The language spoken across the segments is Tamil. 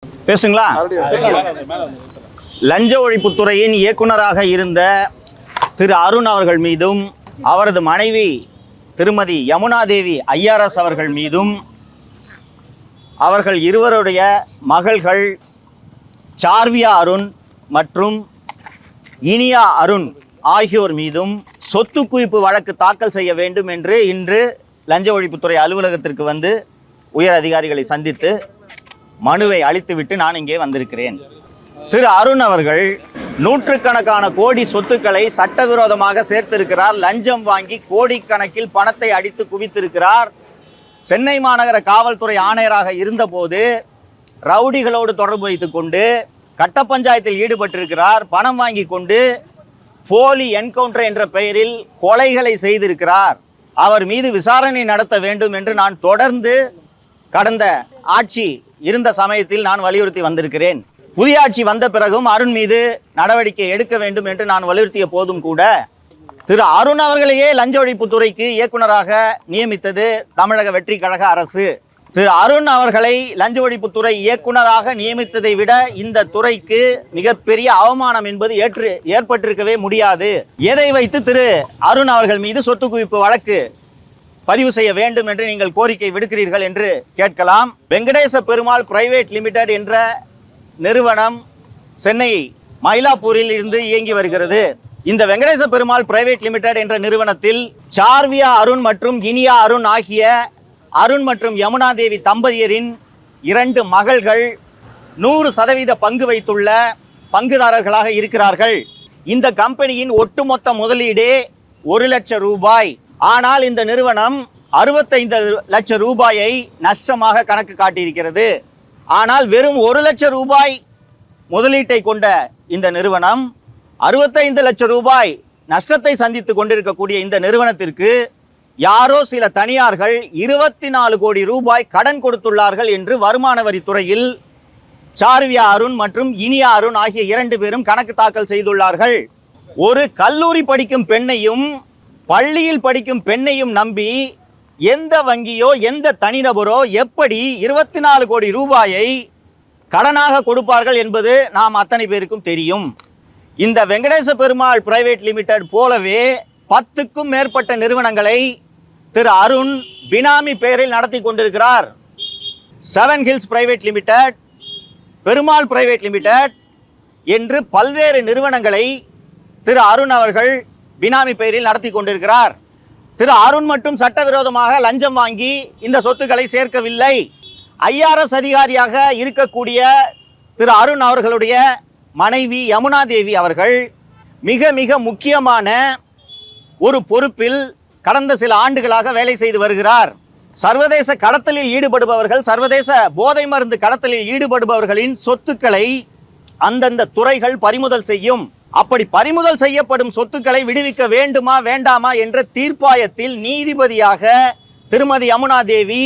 பேசுங்களா? லஞ்ச ஒழிப்புத்துறையின் இயக்குனராக இருந்த திரு அருண் அவர்கள் மீதும் அவரது மனைவி திருமதி யமுனா தேவி ஐஆர்எஸ் அவர்கள் மீதும் அவர்கள் இருவருடைய மகள்கள் சார்வியா அருண் மற்றும் இனியா அருண் ஆகியோர் மீதும் சொத்து குவிப்பு வழக்கு தாக்கல் செய்ய வேண்டும் என்று இன்று லஞ்ச ஒழிப்புத்துறை அலுவலகத்திற்கு வந்து உயர் அதிகாரிகளை சந்தித்து மனுவை அளித்துவிட்டு நான் இங்கே வந்திருக்கிறேன். திரு அருண் அவர்கள் நூற்றுக்கணக்கான கோடி சொத்துக்களை சட்டவிரோதமாக சேர்த்திருக்கிறார். லஞ்சம் வாங்கி கோடிக்கணக்கில் பணத்தை அடித்து குவித்திருக்கிறார். சென்னை மாநகர காவல்துறை ஆணையராக இருந்தபோது ரவுடிகளோடு தொடர்பு வைத்து கொண்டு கட்ட பஞ்சாயத்தில் ஈடுபட்டிருக்கிறார். பணம் வாங்கி கொண்டு போலி என்கவுண்டர் என்ற பெயரில் கொலைகளை செய்திருக்கிறார். அவர் மீது விசாரணை நடத்த வேண்டும் என்று நான் தொடர்ந்து கடந்த ஆட்சி இருந்த சமயத்தில் நான் வலியுறுத்தி வந்திருக்கிறேன். புதிய ஆட்சி வந்த பிறகும் அருண் மீது நடவடிக்கை எடுக்க வேண்டும் என்று நான் வலியுறுத்திய போதும் கூட திரு அருண் அவர்களையே லஞ்ச ஒழிப்புத்துறைக்கு இயக்குனராக நியமித்தது தமிழக வெற்றி கழக அரசு. திரு அருண் அவர்களை லஞ்ச ஒழிப்புத்துறை இயக்குனராக நியமித்ததை விட இந்த துறைக்கு மிகப்பெரிய அவமானம் என்பது ஏற்பட்டிருக்கவே முடியாது. எதை வைத்து திரு அருண் அவர்கள் மீது சொத்து குவிப்பு வழக்கு பதிவு செய்ய வேண்டும் என்று நீங்கள் கோரிக்கை விடுக்கிறீர்கள் என்று கேட்கலாம். வெங்கடேச பெருமாள் பிரைவேட் லிமிடெட் என்ற நிறுவனம் சென்னை மயிலாப்பூரில் இருந்து இயங்கி வருகிறது. இந்த வெங்கடேச பெருமாள் பிரைவேட் லிமிடெட் என்ற நிறுவனத்தில் சார்வியா அருண் மற்றும் இனியா அருண் ஆகிய அருண் மற்றும் யமுனா தேவி தம்பதியரின் 2 மகள்கள் 100% பங்கு வைத்துள்ள பங்குதாரர்களாக இருக்கிறார்கள். இந்த கம்பெனியின் ஒட்டுமொத்த முதலீடே 1 லட்சம் ரூபாய். ஆனால் இந்த நிறுவனம் 65 லட்சம் ரூபாயை நஷ்டமாக கணக்கு காட்டியிருக்கிறது. ஆனால் வெறும் 1 லட்சம் ரூபாய் முதலீட்டை கொண்ட இந்த நிறுவனம் 65 லட்சம் ரூபாய் நஷ்டத்தை சந்தித்து கொண்டிருக்கக்கூடிய இந்த நிறுவனத்திற்கு யாரோ சில தனியார்கள் 24 கோடி ரூபாய் கடன் கொடுத்துள்ளார்கள் என்று வருமான வரித்துறையில் சார்வியா அருண் மற்றும் இனியா அருண் ஆகிய 2 பேரும் கணக்கு தாக்கல் செய்துள்ளார்கள். ஒரு கல்லூரி படிக்கும் பெண்ணையும் பள்ளியில் படிக்கும் பெண்ணையும் நம்பி எந்த வங்கியோ எந்த தனிநபரோ எப்படி 24 கோடி ரூபாயை கடனாக கொடுப்பார்கள் என்பது நாம் அத்தனை பேருக்கும் தெரியும். இந்த வெங்கடேச பெருமாள் பிரைவேட் லிமிடெட் போலவே 10க்கும் மேற்பட்ட நிறுவனங்களை திரு அருண் பினாமி பெயரில் நடத்தி கொண்டிருக்கிறார். 7 hills private limited, Perumal private limited என்று பல்வேறு நிறுவனங்களை திரு அருண் அவர்கள் பினாமி பெயரில் நடத்தி கொண்டிருக்கிறார். திரு அருண் மட்டும் சட்டவிரோதமாக லஞ்சம் வாங்கி இந்த சொத்துக்களை சேர்க்கவில்லை. ஐஆர்எஸ் அதிகாரியாக இருக்கக்கூடிய திரு அருண் அவர்களுடைய மனைவி யமுனா தேவி அவர்கள் மிக மிக முக்கியமான ஒரு பொறுப்பில் கடந்த சில ஆண்டுகளாக வேலை செய்து வருகிறார். சர்வதேச கடத்தலில் ஈடுபடுபவர்கள், சர்வதேச போதை மருந்து கடத்தலில் ஈடுபடுபவர்களின் சொத்துக்களை அந்தந்த துறைகள் பறிமுதல் செய்யும். அப்படி பறிமுதல் செய்யப்படும் சொத்துக்களை விடுவிக்க வேண்டுமா வேண்டாமா என்ற தீர்ப்பாயத்தில் நீதிபதியாக திருமதி யமுனா தேவி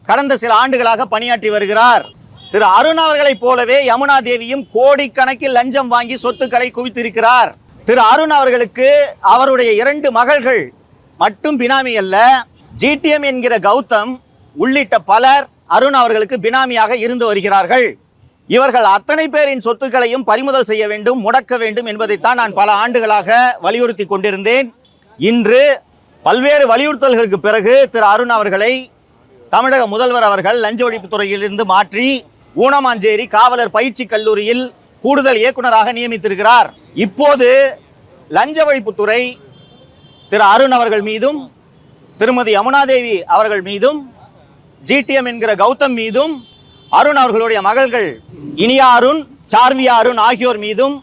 கடந்த சில ஆண்டுகளாக பணியாற்றி வருகிறார். திரு அருண் அவர்களைப் போலவே யமுனா தேவியும் கோடிக்கணக்கில் லஞ்சம் வாங்கி சொத்துக்களை குவித்திருக்கிறார். திரு அருண் அவர்களுக்கு அவருடைய 2 மகள்கள் மட்டும் பினாமி அல்ல, ஜிடிஎம் என்கிற கௌதம் உள்ளிட்ட பலர் அருண் அவர்களுக்கு பினாமியாக இருந்து வருகிறார்கள். இவர்கள் அத்தனை பேரின் சொத்துக்களையும் பறிமுதல் செய்ய வேண்டும், முடக்க வேண்டும் என்பதைத்தான் நான் பல ஆண்டுகளாக வலியுறுத்தி கொண்டிருந்தேன். இன்று பல்வேறு வலியுறுத்தல்களுக்கு பிறகு திரு அருண் அவர்களை தமிழக முதல்வர் அவர்கள் லஞ்ச ஒழிப்புத்துறையிலிருந்து மாற்றி ஊனமாஞ்சேரி காவலர் பயிற்சி கல்லூரியில் கூடுதல் இயக்குனராக நியமித்திருக்கிறார். இப்போது லஞ்ச ஒழிப்புத்துறை திரு அருண் அவர்கள் மீதும் திருமதி யமுனா தேவி அவர்கள் மீதும் ஜிடிஎம் என்கிற கௌதம் மீதும் அருண் அவர்களுடைய மகள்கள் இனியா அருண், சார்வியா அருண் ஆகியோர் மீதும்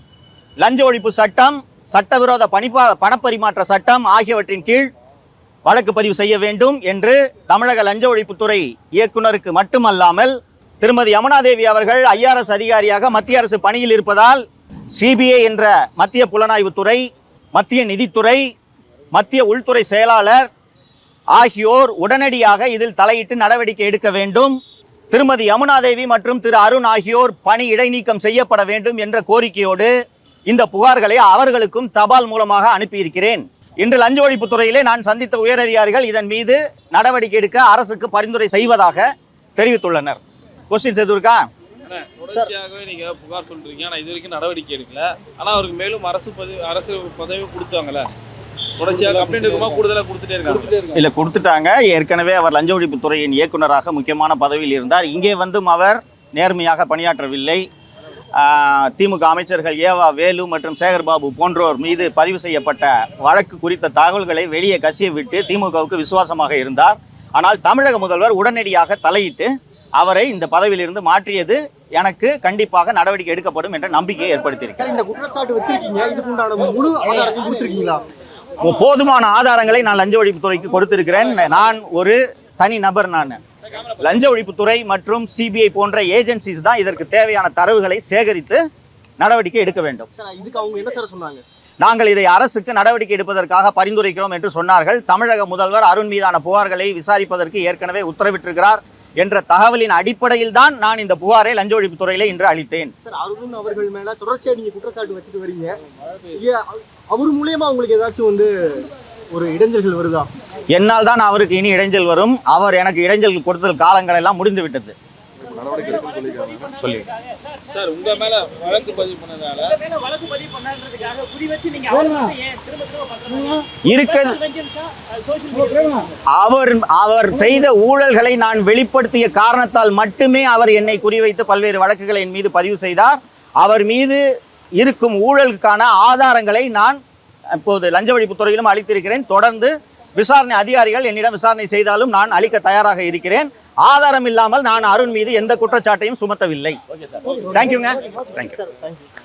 லஞ்ச ஒழிப்பு சட்டம், சட்டவிரோத பணப்பரிமாற்ற சட்டம் ஆகியவற்றின் கீழ் வழக்கு பதிவு செய்ய வேண்டும் என்று தமிழக லஞ்ச ஒழிப்புத்துறை இயக்குனருக்கு மட்டுமல்லாமல் திருமதி யமுனா தேவி அவர்கள் ஐஆர்எஸ் அதிகாரியாக மத்திய அரசு பணியில் இருப்பதால் சிபிஐ என்ற மத்திய புலனாய்வுத்துறை, மத்திய நிதித்துறை, மத்திய உள்துறை செயலாளர் ஆகியோர் உடனடியாக இதில் தலையிட்டு நடவடிக்கை எடுக்க வேண்டும். திருமதி யமுனா தேவி மற்றும் திரு அருண் ஆகியோர் பணி இடைநீக்கம் செய்யப்பட வேண்டும் என்ற கோரிக்கையோடு இந்த புகார்களை அவர்களுக்கும் தபால் மூலமாக அனுப்பியிருக்கிறேன். இன்று லஞ்ச ஒழிப்புத்துறையிலே நான் சந்தித்த உயரதிகாரிகள் இதன் மீது நடவடிக்கை எடுக்க அரசுக்கு பரிந்துரை செய்வதாக தெரிவித்துள்ளனர். கொஸ்டின்ஸ் எதுவும் இருக்கா? தொடர்ச்சியாகவே நீங்க புகார் சொல்றீங்க, ஆனா இது வரைக்கும் நடவடிக்கை எடுக்கல. ஆனா அவருக்கு மேலும் அரசு பதவி கொடுத்தாங்கல்ல, தொடர்ச்சியாக கம்ப்ளைண்ட் இருக்குமா கூடுதலாக கொடுத்துட்டே இருக்காங்க. இல்லை, கொடுத்துட்டாங்க. ஏற்கனவே அவர் லஞ்ச ஒழிப்புத்துறையின் இயக்குநராக முக்கியமான பதவியில் இருந்தார். இங்கே வந்தும் அவர் நேர்மையாக பணியாற்றவில்லை. திமுக அமைச்சர்கள் ஏவா வேலு மற்றும் சேகர்பாபு போன்றோர் மீது பதிவு செய்யப்பட்ட வழக்கு குறித்த தகவல்களை வெளியே கசிய விட்டு திமுகவுக்கு விசுவாசமாக இருந்தார். ஆனால் தமிழக முதல்வர் உடனடியாக தலையிட்டு அவரை இந்த பதவியிலிருந்து மாற்றியது எனக்கு கண்டிப்பாக நடவடிக்கை எடுக்கப்படும் என்ற நம்பிக்கையை ஏற்படுத்தியிருக்கிறார். இந்த குற்றச்சாட்டு வச்சிருக்கீங்க, இதுக்குண்டான முழு ஆதாரத்தை கொடுத்திருக்கீங்களா? போதுமான ஆதாரங்களை நான் லஞ்ச ஒழிப்புத்துறைக்கு கொடுத்திருக்கிறேன். நான் ஒரு தனி நபர். நான் லஞ்ச ஒழிப்புத்துறை மற்றும் சிபிஐ போன்ற ஏஜென்சிஸ் தான் இதற்கு தேவையான தரவுகளை சேகரித்து நடவடிக்கை எடுக்க வேண்டும். இதுக்கு அவங்க என்ன சார் சொன்னாங்க? நாங்கள் இதை அரசுக்கு நடவடிக்கை எடுப்பதற்காக பரிந்துரைக்கிறோம் என்று சொன்னார்கள். தமிழக முதல்வர் அருண் மீதான புகார்களை விசாரிப்பதற்கு ஏற்கனவே உத்தரவிட்டிருக்கிறார் என்ற தகவலின் அடிப்படையில் தான் நான் இந்த புகாரை லஞ்ச ஒழிப்புத்துறையில இன்று அளித்தேன். சார், அருண் அவர்கள் மேல தொடர்ச்சியா நீங்க குற்றச்சாட்டு வச்சுட்டு வரீங்க. அவர் மூலியமா உங்களுக்கு ஏதாச்சும் ஒரு இடைஞ்சல்கள் வருதா? என்னால் தான் அவருக்கு இனி இடைஞ்சல் வரும். அவர் எனக்கு இடைஞ்சல் கொடுத்தல் காலங்கள் எல்லாம் முடிந்து விட்டது. சார், உங்க மேல வழக்கு பதிவு பண்ணதால அவர் செய்த ஊழல்களை நான் வெளிப்படுத்திய காரணத்தால் மட்டுமே அவர் என்னை குறிவைத்து பல்வேறு வழக்குகளை என் மீது பதிவு செய்தார். அவர் மீது இருக்கும் ஊழலுக்கான ஆதாரங்களை நான் இப்போது லஞ்ச ஒழிப்புத்துறையிலும் அளித்திருக்கிறேன். தொடர்ந்து விசாரணை அதிகாரிகள் என்னிடம் விசாரணை செய்தாலும் நான் அளிக்க தயாராக இருக்கிறேன். ஆதாரம் இல்லாமல் நான் அருண் மீது எந்த குற்றச்சாட்டையும் சுமத்தவில்லை. தேங்க்யூங்க. தேங்க்யூ.